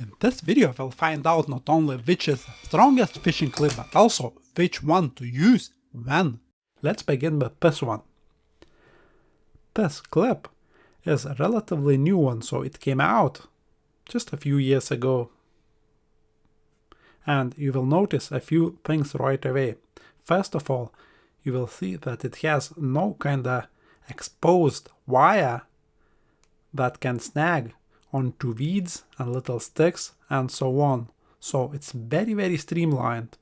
In this video we'll find out not only which is the strongest fishing clip but also which one to use when. Let's begin with this one. This clip is a relatively new one, so it came out just a few years ago. And you will notice a few things right away. First of all, you will see that it has no kinda exposed wire that can snag onto weeds and little sticks and so on. So it's very streamlined.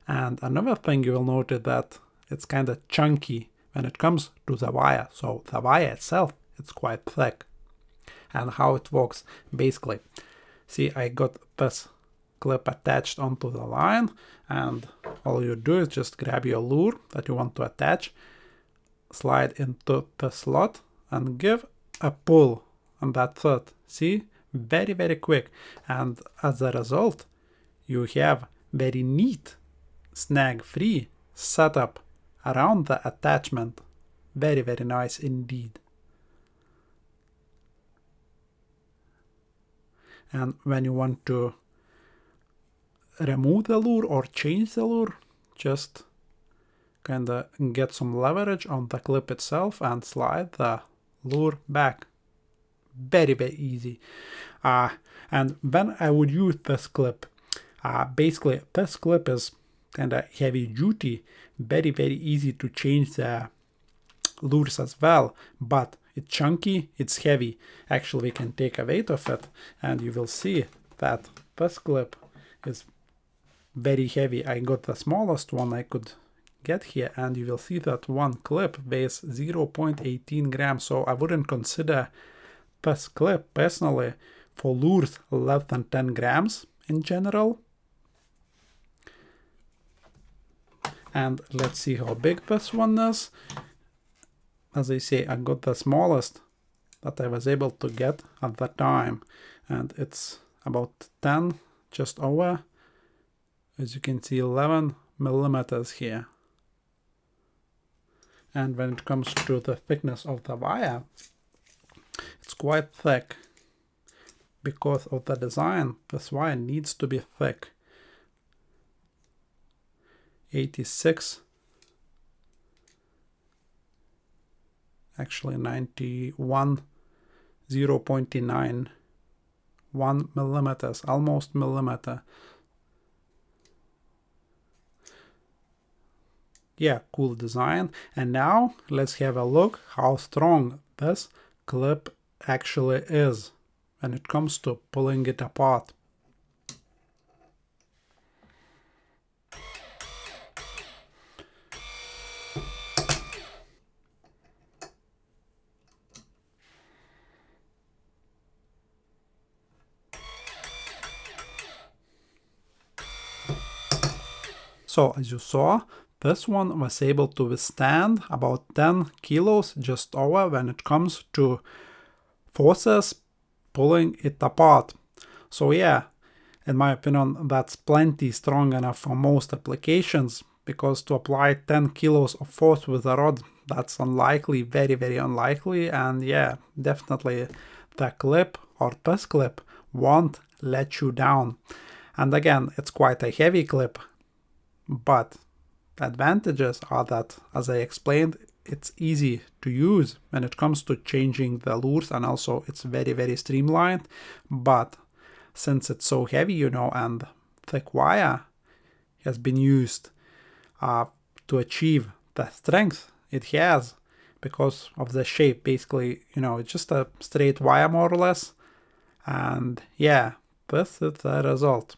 And another thing you will notice that it's kind of chunky when it comes to the wire. So the wire itself, it's quite thick. And how it works, basically. See, I got this clip attached onto the line, and all you do is just grab your lure that you want to attach, slide into the slot and give a pull, and that's it. See, very quick, and as a result you have very neat snag-free setup around the attachment. Very nice indeed. And when you want to remove the lure or change the lure, just kinda get some leverage on the clip itself and slide the lure back. Very easy. And when I would use this clip, basically this clip is kinda heavy duty, very easy to change the lures as well, but it's chunky, it's heavy. Actually, we can take a weight of it and you will see that this clip is very heavy. I got the smallest one I could get here, and you will see that one clip weighs 0.18 grams, so I wouldn't consider this clip personally for lures less than 10 grams in general. And let's see how big this one is. As I say, I got the smallest that I was able to get at the time, and it's about 10, just over. As you can see, 11 millimeters here. And when it comes to the thickness of the wire, it's quite thick. Because of the design, this wire needs to be thick. 86, actually 91, 0.9, 1 millimeters, almost millimeter. Yeah, cool design. And now let's have a look how strong this clip actually is when it comes to pulling it apart. So as you saw, this one was able to withstand about 10 kilos just over when it comes to forces pulling it apart. So yeah, in my opinion, that's plenty strong enough for most applications, because to apply 10 kilos of force with a rod, that's unlikely, very unlikely. And yeah, definitely the clip or this clip won't let you down. And again, it's quite a heavy clip, but the advantages are that, as I explained, it's easy to use when it comes to changing the lures, and also it's very streamlined. But since it's so heavy, you know, and thick wire has been used to achieve the strength it has because of the shape. Basically, you know, it's just a straight wire more or less. And yeah, this is the result.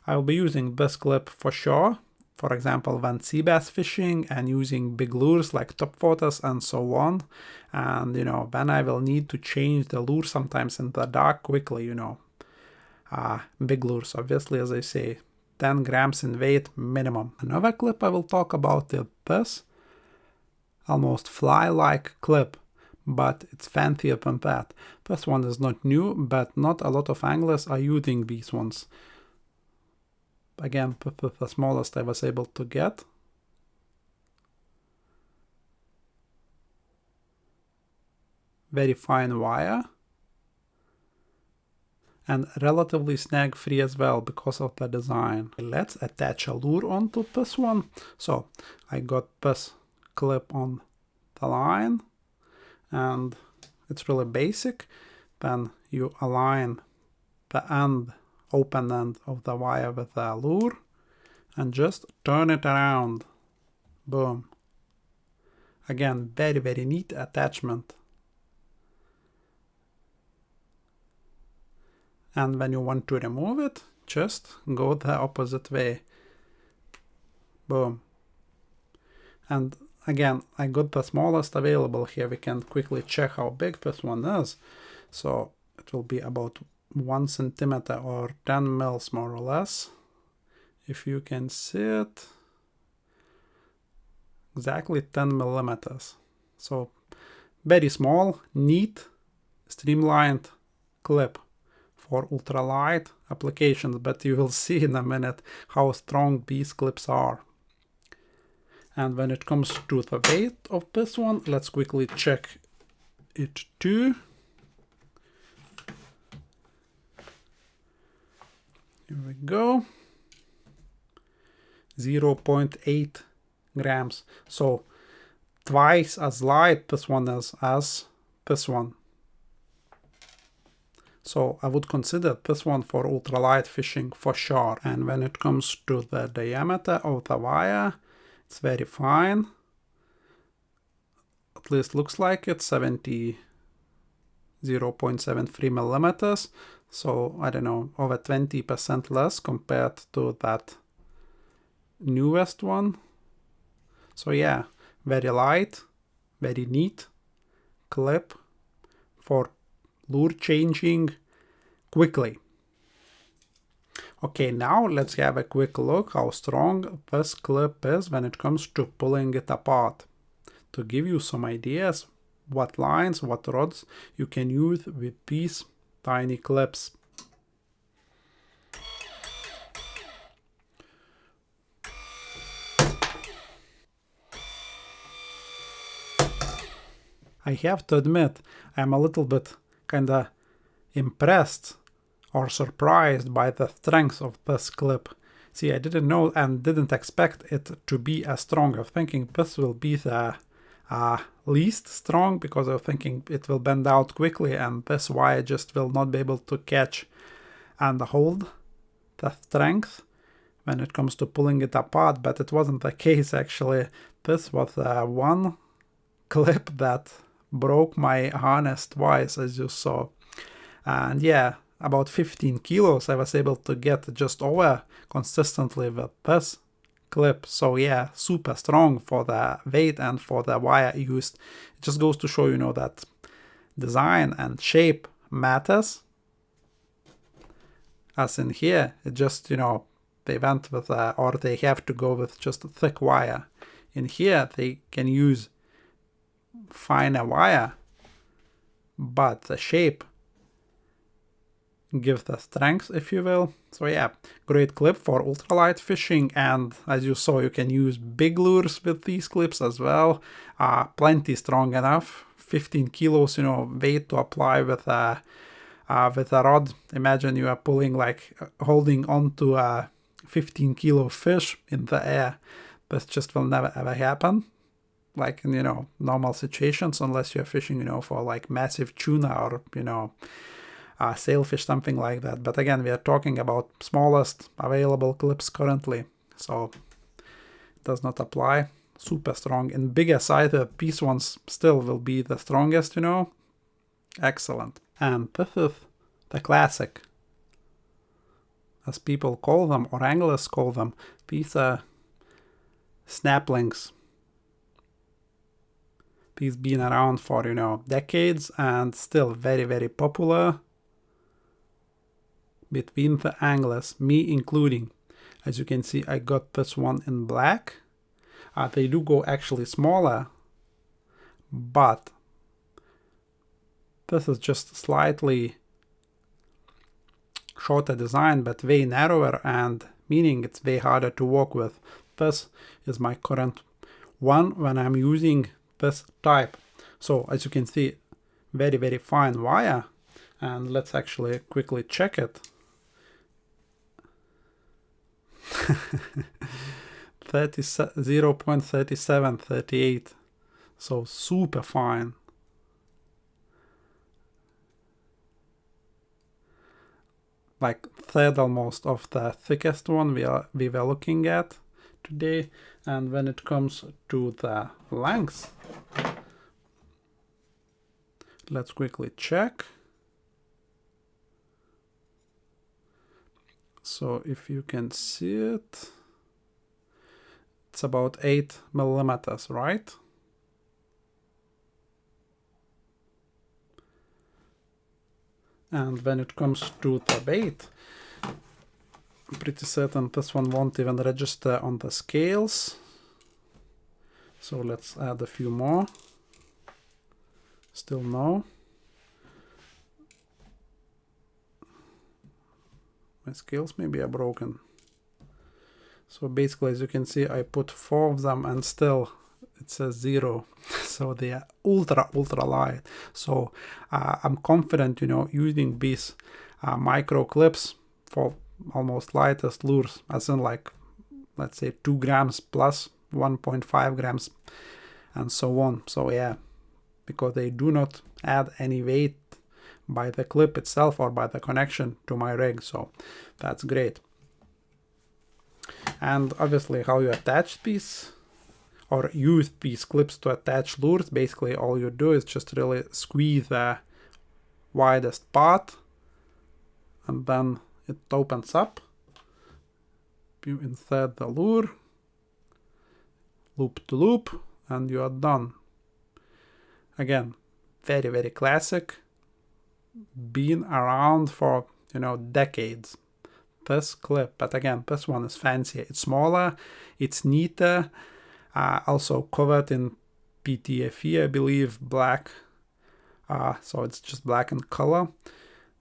I'll be using this clip for sure. For example, when sea bass fishing and using big lures like topwaters and so on. And, you know, when I will need to change the lure sometimes in the dark quickly, you know. Big lures, obviously, as I say, 10 grams in weight minimum. Another clip I will talk about is this almost fly-like clip, but it's fancier than that. This one is not new, but not a lot of anglers are using these ones. Again, the smallest I was able to get. Very fine wire. and relatively snag free as well because of the design. Let's attach a lure onto this one. So I got this clip on the line, and it's really basic. Then you align the end, open end of the wire with the lure and just turn it around. Boom. Again, very, very neat attachment. And when you want to remove it, just go the opposite way. Boom. And again, I got the smallest available here. We can quickly check how big this one is. So it will be about 1 centimeter or 10 mils more or less. If you can see it, exactly 10 millimeters. So very small, neat, streamlined clip for ultralight applications, but you will see in a minute how strong these clips are. And when it comes to the weight of this one, let's quickly check it too. Here we go. 0.8 grams. So twice as light this one is as this one. So I would consider this one for ultralight fishing for sure. And when it comes to the diameter of the wire, it's very fine. At least looks like it's 0.73 millimeters. So I don't know, over 20% less compared to that newest one. So yeah, very light, very neat clip for lure changing quickly. Okay, now let's have a quick look how strong this clip is when it comes to pulling it apart. To give you some ideas what lines, what rods you can use with these tiny clips. I have to admit, I'm a little bit kinda impressed or surprised by the strength of this clip. See, I didn't know and didn't expect it to be as strong. I was thinking this will be the least strong because I was thinking it will bend out quickly and this wire just will not be able to catch and hold the strength when it comes to pulling it apart, but it wasn't the case actually. This was one clip that broke my harness twice, as you saw. And yeah, about 15 kilos I was able to get just over consistently with this clip. So yeah, super strong for the weight and for the wire used. It just goes to show, you know, that design and shape matters. As in here, it just, you know, they went with or they have to go with just a thick wire. In here, they can use finer wire, but the shape gives the strength, if you will. So yeah, great clip for ultralight fishing, and as you saw, you can use big lures with these clips as well. Plenty strong enough. 15 kilos, you know, weight to apply with a rod. Imagine you are pulling, like, holding on to a 15 kilo fish in the air. This just will never ever happen, like in, you know, normal situations, unless you're fishing, you know, for like massive tuna or, you know, sailfish, something like that. But again, we are talking about smallest available clips currently, so it does not apply. Super strong. In bigger size, these ones still will be the strongest, you know. Excellent. And this is the classic, as people call them, or anglers call them. These are snaplings. These been around for, you know, decades and still very, very popular between the anglers, me including. As you can see, I got this one in black. They do go actually smaller, but this is just slightly shorter design, but way narrower, and meaning it's way harder to work with. This is my current one when I'm using this type. So as you can see, very, very fine wire, And let's actually quickly check it. 0.3738, so super fine. Like third almost of the thickest one we were looking at today. And when it comes to the length, let's quickly check. So if you can see it, it's about 8 millimeters, right? And when it comes to the weight, I'm pretty certain this one won't even register on the scales. So let's add a few more. Still no. My scales maybe are broken. So basically, as you can see, I put 4 of them and still it says 0. So they are ultra light. So I'm confident, you know, using these micro clips for almost lightest lures, as in like, let's say 2 grams plus 1.5 grams and so on. So yeah, because they do not add any weight by the clip itself or by the connection to my rig. So that's great. And obviously how you attach these or use these clips to attach lures, basically all you do is just really squeeze the widest part and then it opens up. You insert the lure, loop to loop, and you are done. Again, very classic, been around for, you know, decades. This clip, but again, this one is fancier. It's smaller, it's neater, also covered in PTFE, I believe, black. So it's just black in color.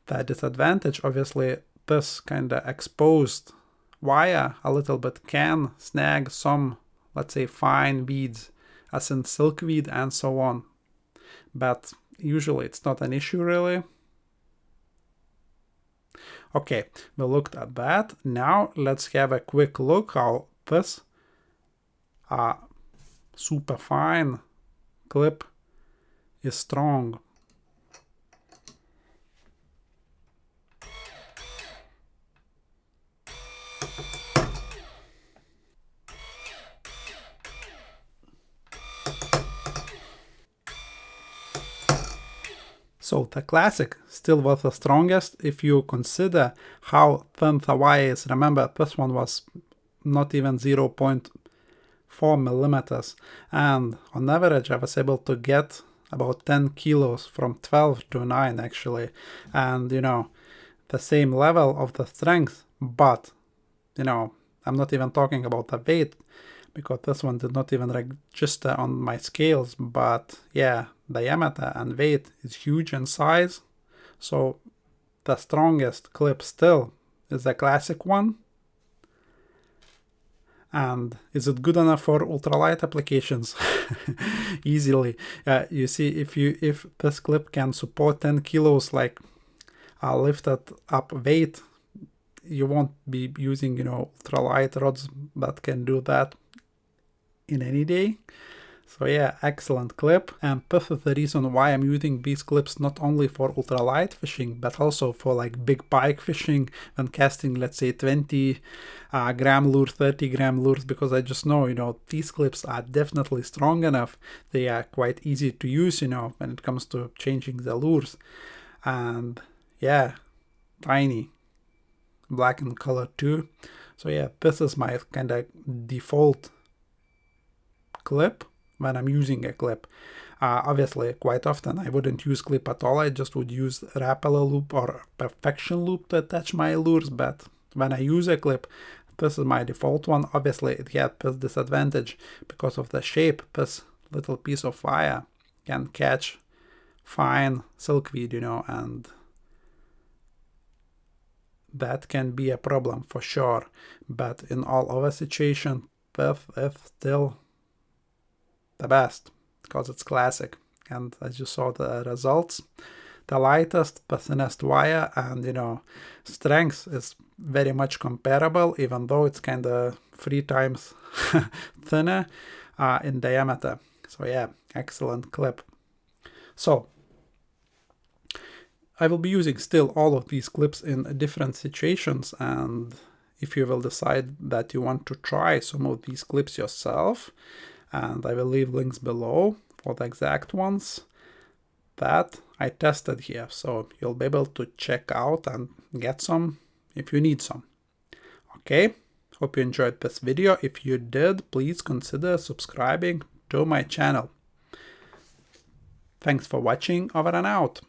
The disadvantage, obviously, this kind of exposed wire a little bit can snag some, let's say, fine weeds, as in silkweed and so on. But usually it's not an issue really. Okay, we looked at that. Now let's have a quick look how this super fine clip is strong. So the classic still was the strongest if you consider how thin the wire is. Remember, this one was not even 0.4 millimeters, and on average I was able to get about 10 kilos from 12 to 9 actually, and you know, the same level of the strength, but you know, I'm not even talking about the weight because this one did not even register on my scales, but yeah, diameter and weight is huge in size. So the strongest clip still is the classic one. And is it good enough for ultralight applications? Easily. You see, if this clip can support 10 kilos like lifted up weight, you won't be using, you know, ultralight rods that can do that in any day. So yeah, excellent clip, and this is the reason why I'm using these clips not only for ultralight fishing but also for like big pike fishing when casting, let's say 20 gram lures, 30 gram lures, because I just know, you know, these clips are definitely strong enough. They are quite easy to use, you know, when it comes to changing the lures. And yeah, tiny, black in color too. So yeah, this is my kind of default clip when I'm using a clip. Obviously, quite often I wouldn't use clip at all. I just would use Rapala loop or Perfection loop to attach my lures. But when I use a clip, this is my default one. Obviously, it had this disadvantage because of the shape. This little piece of wire can catch fine silkweed, you know, and that can be a problem for sure. But in all other situations, this is still the best because it's classic. And as you saw the results, the lightest, the thinnest wire, and strength is very much comparable, even though it's kind of 3 times thinner in diameter. So yeah, excellent clip. So I will be using still all of these clips in different situations, and if you will decide that you want to try some of these clips yourself, and I will leave links below for the exact ones that I tested here, so you'll be able to check out and get some if you need some. Okay, hope you enjoyed this video. If you did, please consider subscribing to my channel. Thanks for watching. Over and out.